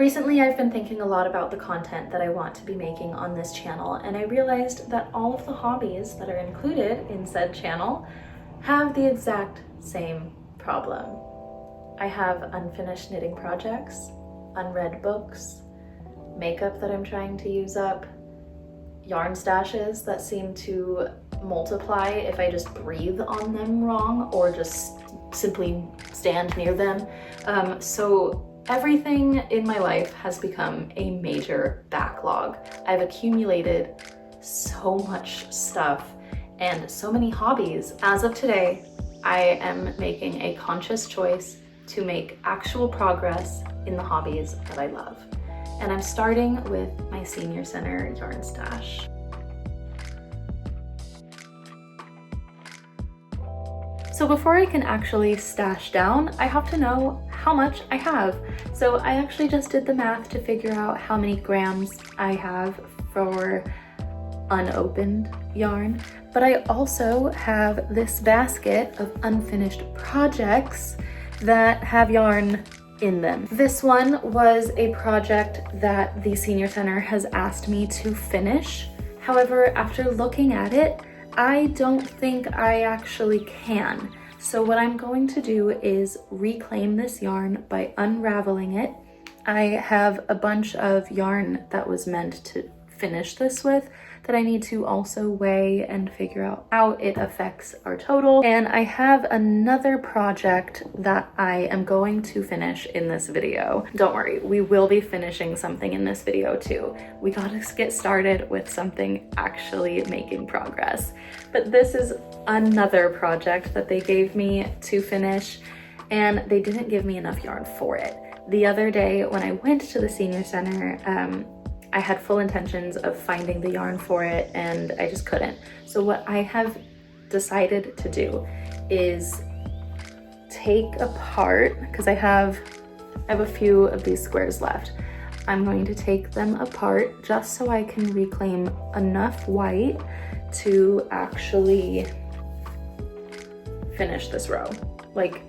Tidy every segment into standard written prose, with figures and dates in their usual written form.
Recently, I've been thinking a lot about the content that I want to be making on this channel, and I realized that all of the hobbies that are included in said channel have the exact same problem. I have unfinished knitting projects, unread books, makeup that I'm trying to use up, yarn stashes that seem to multiply if I just breathe on them wrong or just simply stand near them. So everything in my life has become a major backlog. I've accumulated so much stuff and so many hobbies. As of today, I am making a conscious choice to make actual progress in the hobbies that I love. And I'm starting with my senior center yarn stash. So before I can actually stash down, I have to know how much I have. So I actually just did the math to figure out how many grams I have for unopened yarn. But I also have this basket of unfinished projects that have yarn in them. This one was a project that the Senior Center has asked me to finish. However, after looking at it, I don't think I actually can. So what I'm going to do is reclaim this yarn by unraveling it. I have a bunch of yarn that was meant to finish this with that I need to also weigh and figure out how it affects our total. And I have another project that I am going to finish in this video. Don't worry, we will be finishing something in this video too. We gotta get started with something actually making progress. But this is another project that they gave me to finish, and they didn't give me enough yarn for it. The other day when I went to the Senior Center, I had full intentions of finding the yarn for it and I just couldn't. So what I have decided to do is take apart, because I have a few of these squares left. I'm going to take them apart just so I can reclaim enough white to actually finish this row. Like,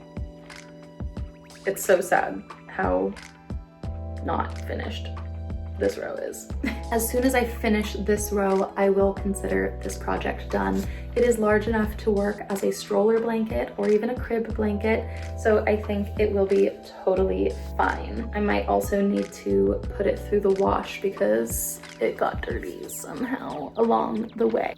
it's so sad how not finished this row is. As soon as I finish this row, I will consider this project done. It is large enough to work as a stroller blanket or even a crib blanket, so I think it will be totally fine. I might also need to put it through the wash because it got dirty somehow along the way.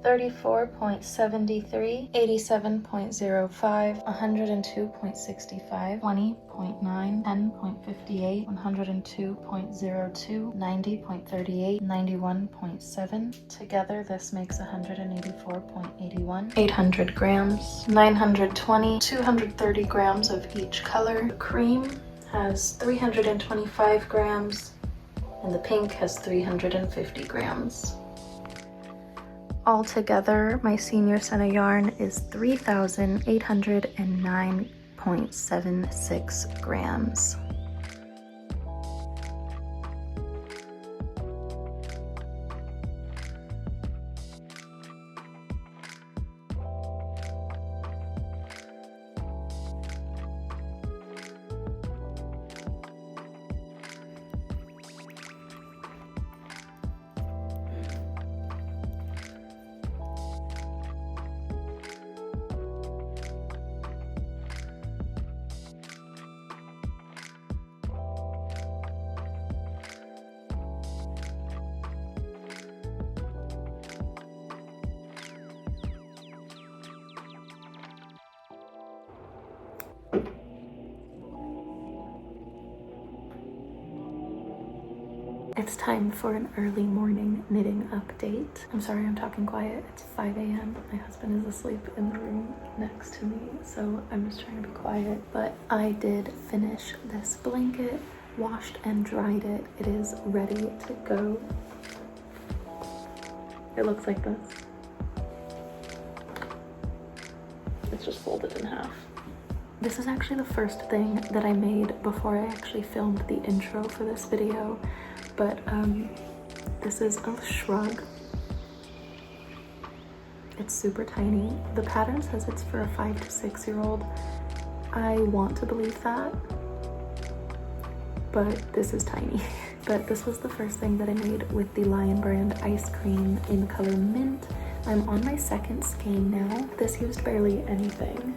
$34.73, $87.05, $102.65, $20.9, $10.58, $102.02, $90.38, $91.7. Together, this makes $184.81. 800 grams, 920, 230 grams of each color. The cream has 325 grams, and the pink has 350 grams. Altogether, my Senior Center yarn is 3,809.76 grams. It's time for an early morning knitting update. I'm sorry I'm talking quiet. It's 5 a.m. My husband is asleep in the room next to me, so I'm just trying to be quiet. But I did finish this blanket, washed and dried it. It is ready to go. It looks like this. It's just folded in half. This is actually the first thing that I made before I actually filmed the intro for this video. But this is a shrug It's super tiny. The pattern says it's for a 5 to 6-year-old. I want to believe that, but this is tiny. But this was the first thing that I made with the Lion brand ice cream in the color mint. I'm on my second skein now. This used barely anything.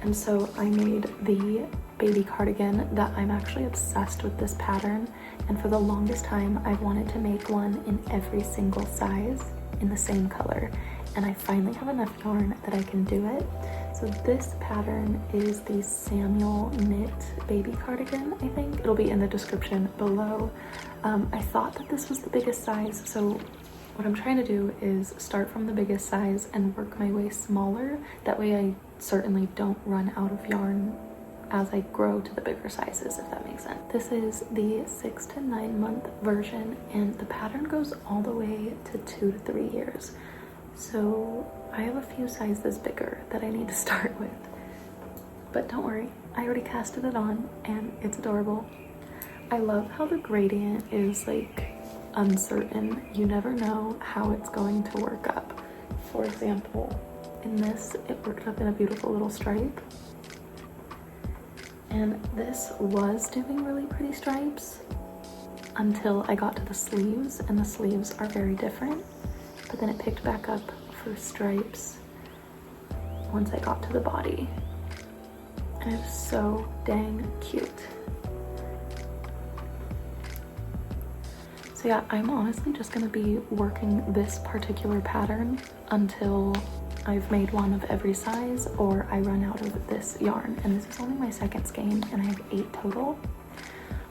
And so I made the baby cardigan that I'm actually obsessed with this pattern. And for the longest time, I've wanted to make one in every single size in the same color. And I finally have enough yarn that I can do it. So this pattern is the Samuel knit baby cardigan, I think. It'll be in the description below. I thought that this was the biggest size, so what I'm trying to do is start from the biggest size and work my way smaller. That way I certainly don't run out of yarn as I grow to the bigger sizes, if that makes sense. This is the 6 to 9 month version, and the pattern goes all the way to 2 to 3 years. So I have a few sizes bigger that I need to start with. But don't worry, I already casted it on and it's adorable. I love how the gradient is like uncertain. You never know how it's going to work up. For example, in this, it worked up in a beautiful little stripe. And this was doing really pretty stripes until I got to the sleeves, and the sleeves are very different. But then it picked back up for stripes once I got to the body. And it's so dang cute. So yeah, I'm honestly just gonna be working this particular pattern until I've made one of every size or I run out of this yarn. And this is only my second skein, and I have 8 total,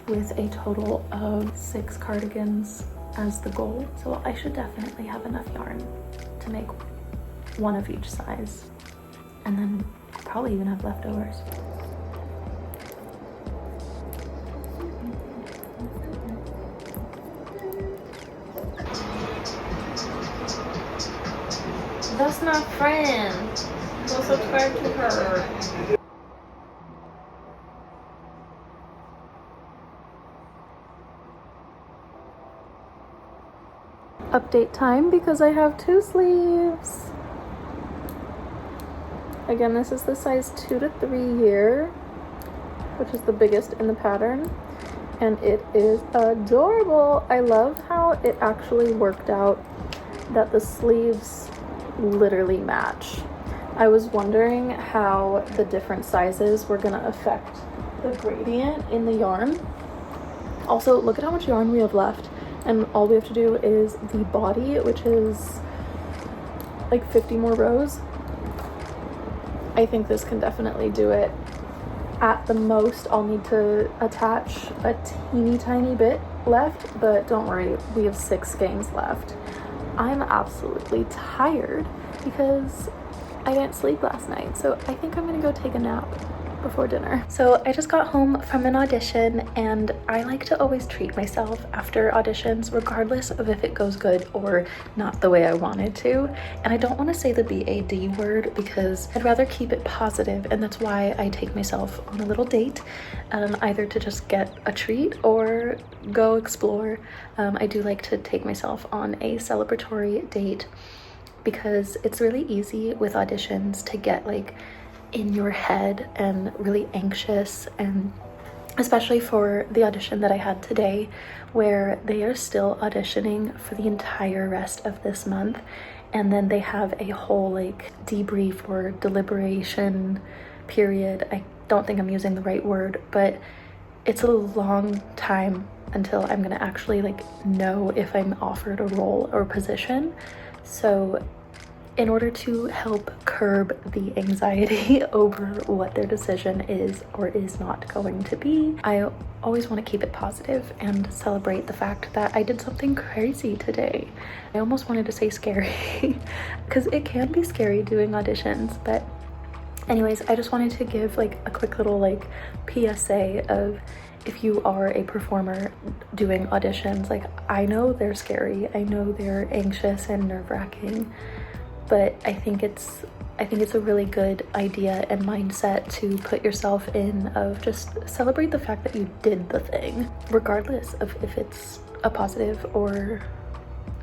with a total of 6 cardigans as the goal. So I should definitely have enough yarn to make one of each size, and then I'll probably even have leftovers. That's my friend. Go subscribe to her. Update time, because I have 2 sleeves. Again, this is the size 2 to 3 year, which is the biggest in the pattern, and it is adorable. I love how it actually worked out that the sleeves literally match. I was wondering how the different sizes were gonna affect the gradient in the yarn. Also, look at how much yarn we have left, and all we have to do is the body, which is like 50 more rows. I think this can definitely do it. At the most, I'll need to attach a teeny tiny bit left, but don't worry, we have 6 skeins left. I'm absolutely tired because I didn't sleep last night, so I think I'm gonna go take a nap before dinner. So I just got home from an audition, and I like to always treat myself after auditions, regardless of if it goes good or not the way I wanted to. And I don't want to say the BAD word because I'd rather keep it positive, and that's why I take myself on a little date, either to just get a treat or go explore. I do like to take myself on a celebratory date because it's really easy with auditions to get like in your head and really anxious, and especially for the audition that I had today, where they are still auditioning for the entire rest of this month, and then they have a whole like debrief or deliberation period. I don't think I'm using the right word, but it's a long time until I'm gonna actually like know if I'm offered a role or position. So in order to help curb the anxiety over what their decision is or is not going to be, I always want to keep it positive and celebrate the fact that I did something crazy today. I almost wanted to say scary because it can be scary doing auditions, but anyways, I just wanted to give like a quick little like PSA of, if you are a performer doing auditions, like I know they're scary, I know they're anxious and nerve-wracking, but I think it's a really good idea and mindset to put yourself in, of just celebrate the fact that you did the thing, regardless of if it's a positive or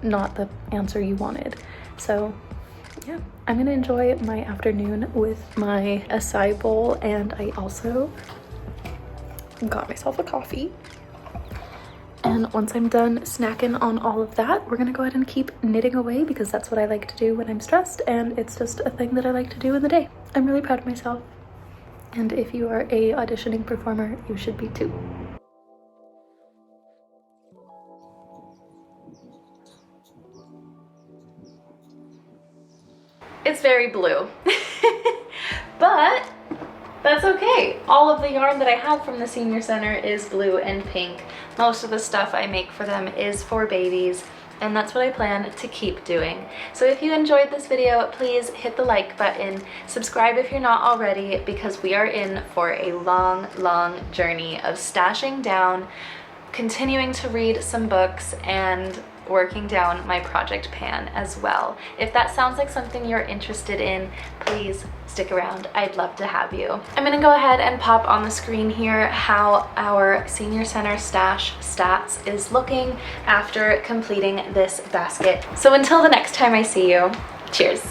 not the answer you wanted. So yeah, I'm gonna enjoy my afternoon with my acai bowl, and I also got myself a coffee. And once I'm done snacking on all of that, we're gonna go ahead and keep knitting away because that's what I like to do when I'm stressed, and it's just a thing that I like to do in the day. I'm really proud of myself. And if you are a auditioning performer, you should be too. It's very blue, but that's okay. All of the yarn that I have from the senior center is blue and pink. Most of the stuff I make for them is for babies, and that's what I plan to keep doing. So if you enjoyed this video, please hit the like button, subscribe if you're not already, because we are in for a long, long journey of stashing down, continuing to read some books, and working down my project pan as well. If that sounds like something you're interested in, please stick around. I'd love to have you. I'm gonna go ahead and pop on the screen here how our senior center stash stats is looking after completing this basket. So until the next time I see you, cheers.